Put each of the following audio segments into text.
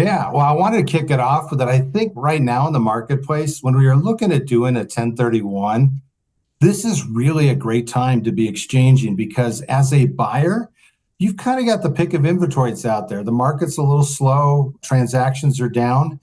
Yeah, well, I wanted to kick it off with that. I think right now in the marketplace, when we are looking at doing a 1031, this is really a great time to be exchanging because as a buyer, you've kind of got the pick of inventory that's out there. The market's a little slow, transactions are down.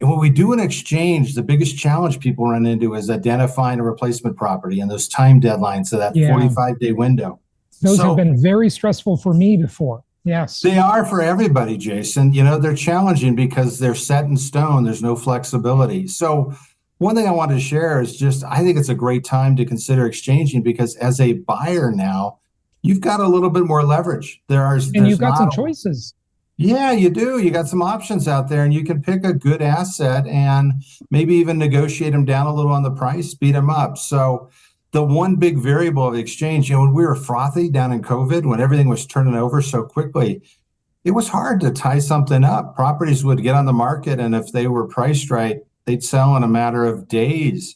And when we do an exchange, the biggest challenge people run into is identifying a replacement property and those time deadlines of that Yeah, 45-day window. those have So been very stressful for me before. Yes. they are for everybody, Jason. You know, they're challenging because they're set in stone. There's no flexibility. So, one thing I wanted to share is just I think it's a great time to consider exchanging because as a buyer now, you've got a little bit more leverage. And you've There's got not some a, choices. yeah, you do. You got some options out there and you can pick a good asset and maybe even negotiate them down a little on the price, speed them up. So the one big variable of the exchange, when we were frothy down in COVID, when everything was turning over so quickly, it was hard to tie something up. Properties would get on the market, and if they were priced right, they'd sell in a matter of days.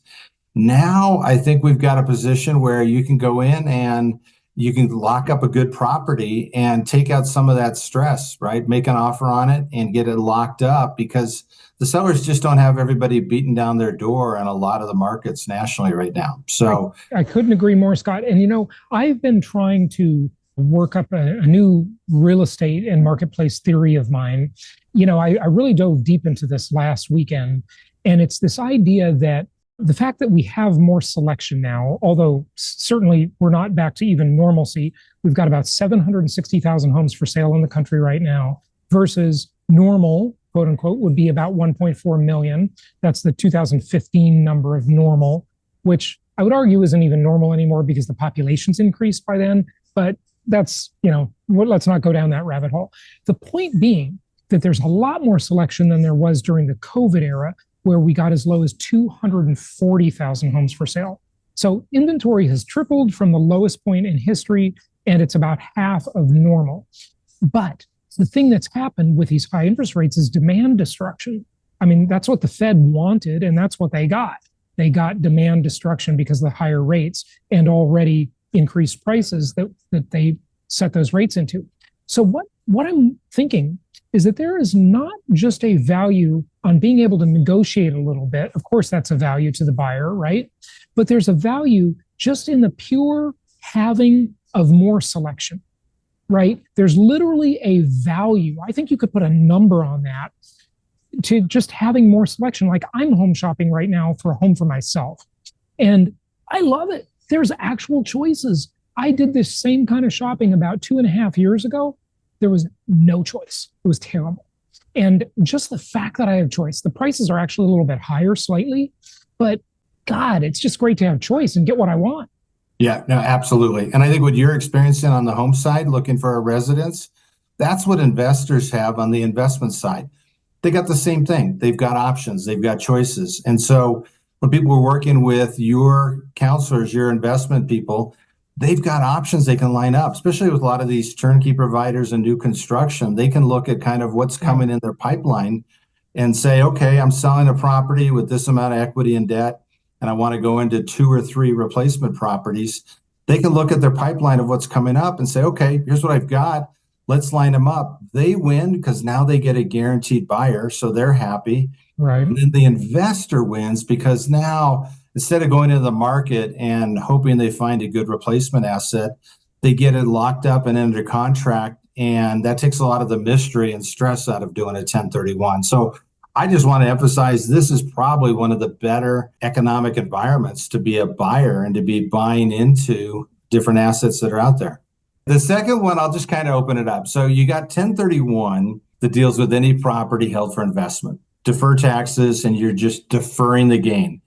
Now, I think we've got a position where you can go in and you can lock up a good property and take out some of that stress, right? Make an offer on it and get it locked up because the sellers just don't have everybody beating down their door in a lot of the markets nationally right now. I, So, I couldn't agree more, Scott. And I've been trying to work up a new real estate and marketplace theory of mine. I really dove deep into this last weekend, and it's this idea that the fact that we have more selection now, although certainly we're not back to even normalcy, we've got about 760,000 homes for sale in the country right now versus normal, quote unquote, would be about 1.4 million. That's the 2015 number of normal, which I would argue isn't even normal anymore because the population's increased by then. But that's, let's not go down that rabbit hole. The point being that there's a lot more selection than there was during the COVID era, where we got as low as 240,000 homes for sale. So inventory has tripled from the lowest point in history, and it's about half of normal. But the thing that's happened with these high interest rates is demand destruction. I mean, that's what the Fed wanted, and that's what they got. They got demand destruction because of the higher rates and already increased prices that they set those rates into. So what I'm thinking is that there is not just a value on being able to negotiate a little bit. Of course, that's a value to the buyer, right? But there's a value just in the pure having of more selection, right? There's literally a value. I think you could put a number on that to just having more selection. Like I'm home shopping right now for a home for myself, and I love it. There's actual choices. I did this same kind of shopping about 2.5 years ago. There was no choice. It was terrible. And just the fact that I have choice, the prices are actually a little bit higher slightly, but God, it's just great to have choice and get what I want. yeah, no, absolutely. And I think what you're experiencing on the home side, looking for a residence, that's what investors have on the investment side. They got the same thing. They've got options, they've got choices. And so when people are working with your counselors, your investment people, they've got options they can line up, especially with a lot of these turnkey providers and new construction. They can look at kind of what's coming in their pipeline and say, okay, I'm selling a property with this amount of equity and debt, and I want to go into 2 or 3 replacement properties. They can look at their pipeline of what's coming up and say, okay, here's what I've got. Let's line them up. They win because now they get a guaranteed buyer, so they're happy. Right. And then the investor wins because now instead of going into the market and hoping they find a good replacement asset, they get it locked up and under contract. And that takes a lot of the mystery and stress out of doing a 1031. So I just want to emphasize this is probably one of the better economic environments to be a buyer and to be buying into different assets that are out there. The second one, I'll just kind of open it up. So you got 1031 that deals with any property held for investment. Defer taxes, and you're just deferring the gain.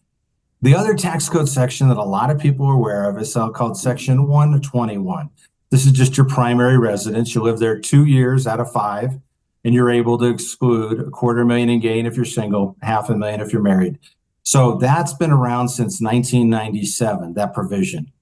The other tax code section that a lot of people are aware of is called Section 121. This is just your primary residence. You live there 2 years out of 5, and you're able to exclude $250,000 in gain if you're single, $500,000 if you're married. So that's been around since 1997, that provision.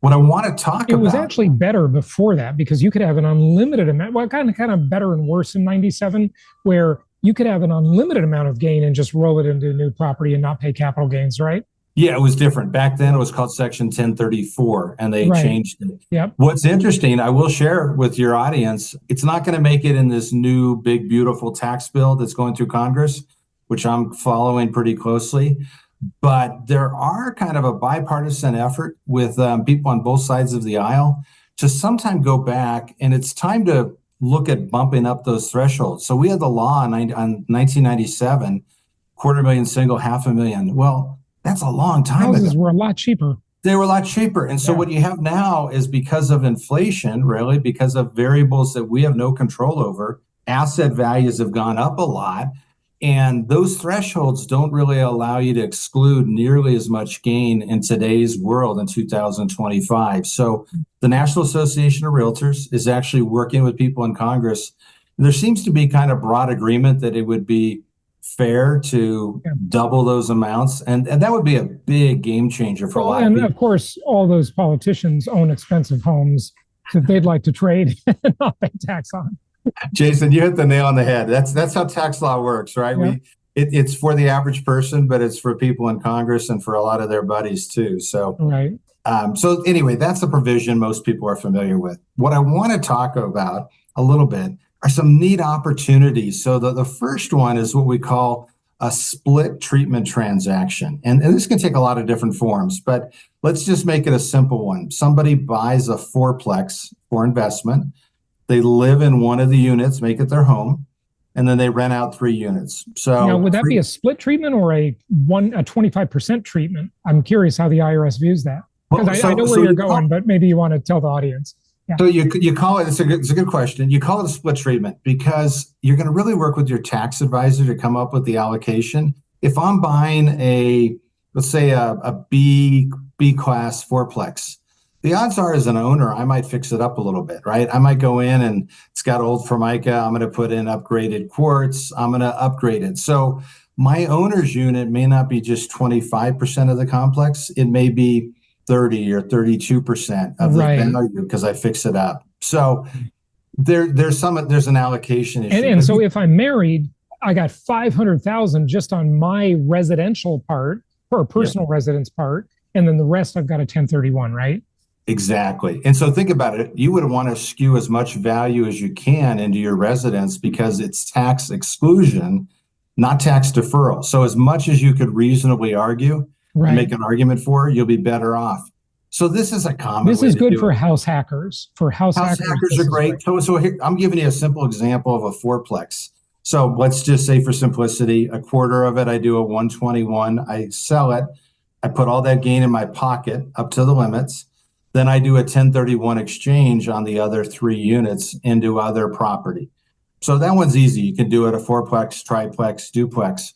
What I want to talk about— It was actually better before that because you could have an unlimited amount. Well, kind of better and worse in 97, where you could have an unlimited amount of gain and just roll it into a new property and not pay capital gains, right? Yeah, it was different. Back then it was called Section 1034 and they Right. changed it. Yep. What's interesting, I will share with your audience, it's not going to make it in this new big, beautiful tax bill that's going through Congress, which I'm following pretty closely. But there are kind of a bipartisan effort with people on both sides of the aisle to sometime go back, and it's time to look at bumping up those thresholds. So we had the law on 1997, quarter million single, half a million. Well, that's a long time ago. Houses were a lot cheaper. They were a lot cheaper. And so Yeah. what you have now is because of inflation, really, because of variables that we have no control over, asset values have gone up a lot. And those thresholds don't really allow you to exclude nearly as much gain in today's world in 2025. So the National Association of Realtors is actually working with people in Congress. There seems to be kind of broad agreement that it would be fair to double those amounts. And that would be a big game changer for a lot of And people. of course, all those politicians own expensive homes that they'd like to trade and not pay tax on. Jason, you hit the nail on the head. That's how tax law works, right? Yeah. It's for the average person, but it's for people in Congress and for a lot of their buddies too. So, Right. So anyway, that's a provision most people are familiar with. What I want to talk about a little bit are some neat opportunities. So the first one is what we call a split treatment transaction. And this can take a lot of different forms, but let's just make it a simple one. Somebody buys a fourplex for investment. They live in one of the units, make it their home, and then they rent out 3 units. So now, would that be a split treatment or a 25% treatment? I'm curious how the IRS views that. Because I know where you're going, but maybe you want to tell the audience. Yeah. So you call it, it's a good question. You call it a split treatment because you're going to really work with your tax advisor to come up with the allocation. If I'm buying let's say a B class fourplex, the odds are as an owner, I might fix it up a little bit, right? I might go in and it's got old Formica. I'm going to put in upgraded quartz. I'm going to upgrade it. So my owner's unit may not be just 25% of the complex. It may be 30 or 32% of the value because I fix it up. So there's an allocation issue. And so if I'm married, I got 500,000 just on my residential part or personal residence part, and then the rest I've got a 1031, right? Exactly. And so think about it. You would want to skew as much value as you can into your residence because it's tax exclusion, not tax deferral. So as much as you could reasonably argue and make an argument for, you'll be better off. So this is a common This way is to good do for it. house hackers. For house hackers are great. So here, I'm giving you a simple example of a fourplex. So let's just say for simplicity, a quarter of it, I do a 121. I sell it. I put all that gain in my pocket up to the limits. Then I do a 1031 exchange on the other 3 units into other property. So that one's easy. You can do it a fourplex, triplex, duplex.